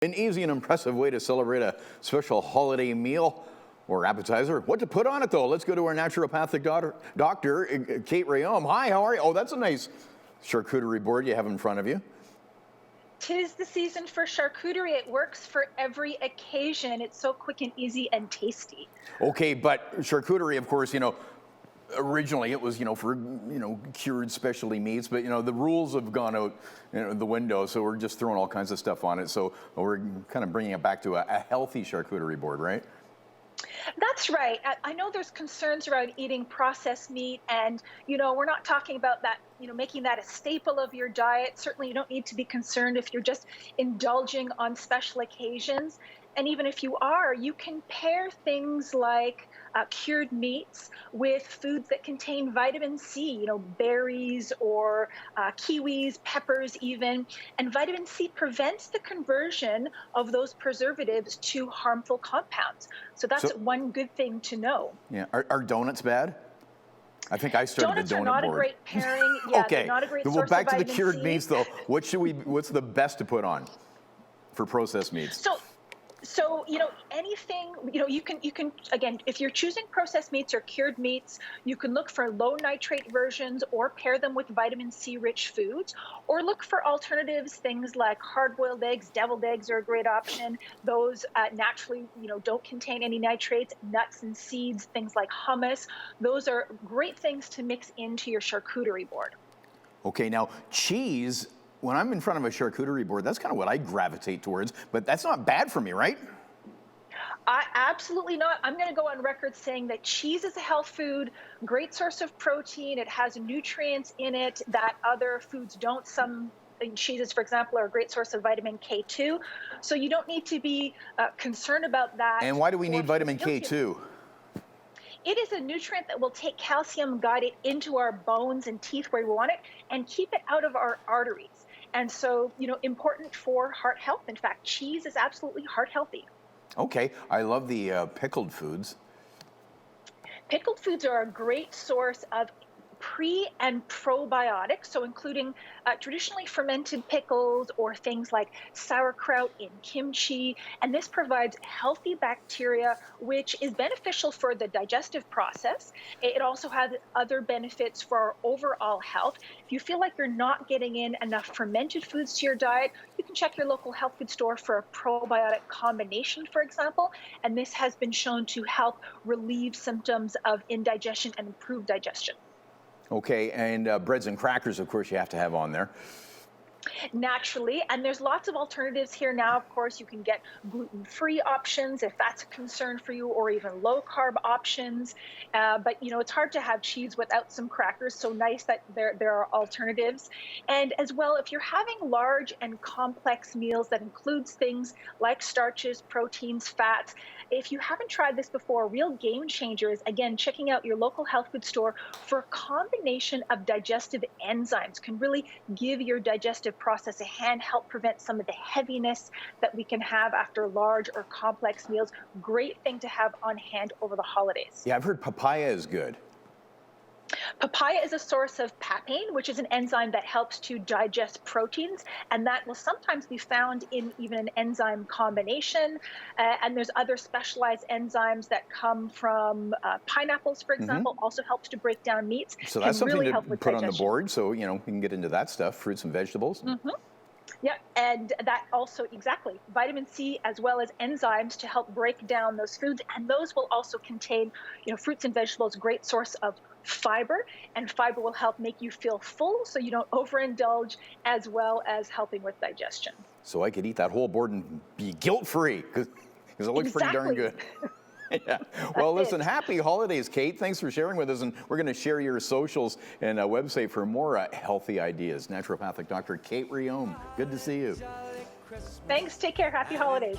An easy and impressive way to celebrate a special holiday meal or appetizer. What to put on it, though? Let's go to our naturopathic doctor, Kate Rhéaume. Hi, how are you? Oh, that's a nice charcuterie board you have in front of you. 'Tis the season for charcuterie. It works for every occasion. It's so quick and easy and tasty. Okay, but charcuterie, of course, originally it was, for, cured specialty meats, but, the rules have gone out the window, so we're just throwing all kinds of stuff on it. So we're kind of bringing it back to a healthy charcuterie board, right? That's right. I know there's concerns around eating processed meat, and we're not talking about that, making that a staple of your diet. Certainly, you don't need to be concerned if you're just indulging on special occasions. And even if you are, you can pair things like cured meats with foods that contain vitamin C, berries or kiwis, peppers even. And vitamin C prevents the conversion of those preservatives to harmful compounds. So that's one good thing to know. Yeah. Are donuts bad? I think I started Donuts the donut are not board. A great pairing. Yeah, Okay. They're not a great Well, source back of to the vitamin cured C. meats, though. What's the best to put on for processed meats? So anything, you can again, if you're choosing processed meats or cured meats, you can look for low nitrate versions or pair them with vitamin C rich foods, or look for alternatives. Things like hard-boiled eggs, deviled eggs are a great option. Those naturally, don't contain any nitrates. Nuts and seeds, things like hummus, those are great things to mix into your charcuterie board. Okay, now cheese. When I'm in front of a charcuterie board, that's kind of what I gravitate towards, but that's not bad for me, right? Absolutely not. I'm going to go on record saying that cheese is a health food, great source of protein. It has nutrients in it that other foods don't. Some cheeses, for example, are a great source of vitamin K2. So you don't need to be concerned about that. And why do we need vitamin K2? It is a nutrient that will take calcium, guide it into our bones and teeth where we want it, and keep it out of our arteries. And so, important for heart health. In fact, cheese is absolutely heart healthy. Okay, I love the pickled foods. Pickled foods are a great source of pre and probiotics, so including traditionally fermented pickles or things like sauerkraut in kimchi. And this provides healthy bacteria, which is beneficial for the digestive process. It also has other benefits for our overall health. If you feel like you're not getting in enough fermented foods to your diet, you can check your local health food store for a probiotic combination, for example. And this has been shown to help relieve symptoms of indigestion and improve digestion. Okay, and breads and crackers, of course, you have to have on there. Naturally, and there's lots of alternatives here now. Of course, you can get gluten-free options if that's a concern for you, or even low-carb options. But it's hard to have cheese without some crackers, so nice that there are alternatives. And as well, if you're having large and complex meals that includes things like starches, proteins, fats, if you haven't tried this before, real game changer is, again, checking out your local health food store for a combination of digestive enzymes. Can really give your digestive process a hand, help prevent some of the heaviness that we can have after large or complex meals. Great thing to have on hand over the holidays. Yeah, I've heard papaya is good. Papaya is a source of papain, which is an enzyme that helps to digest proteins, and that will sometimes be found in even an enzyme combination. And there's other specialized enzymes that come from pineapples, for example, also helps to break down meats. So that's something really to put on the digestion. board, so we can get into that stuff, fruits and vegetables. Yeah, and that also, exactly, vitamin C as well as enzymes to help break down those foods. And those will also contain, fruits and vegetables, great source of fiber. And fiber will help make you feel full so you don't overindulge, as well as helping with digestion. So I could eat that whole board and be guilt-free because it looks pretty darn good. Yeah. Well, listen, happy holidays, Kate. Thanks for sharing with us. And we're going to share your socials and website for more healthy ideas. Naturopathic Dr. Kate Rhéaume. Good to see you. Thanks. Take care. Happy holidays.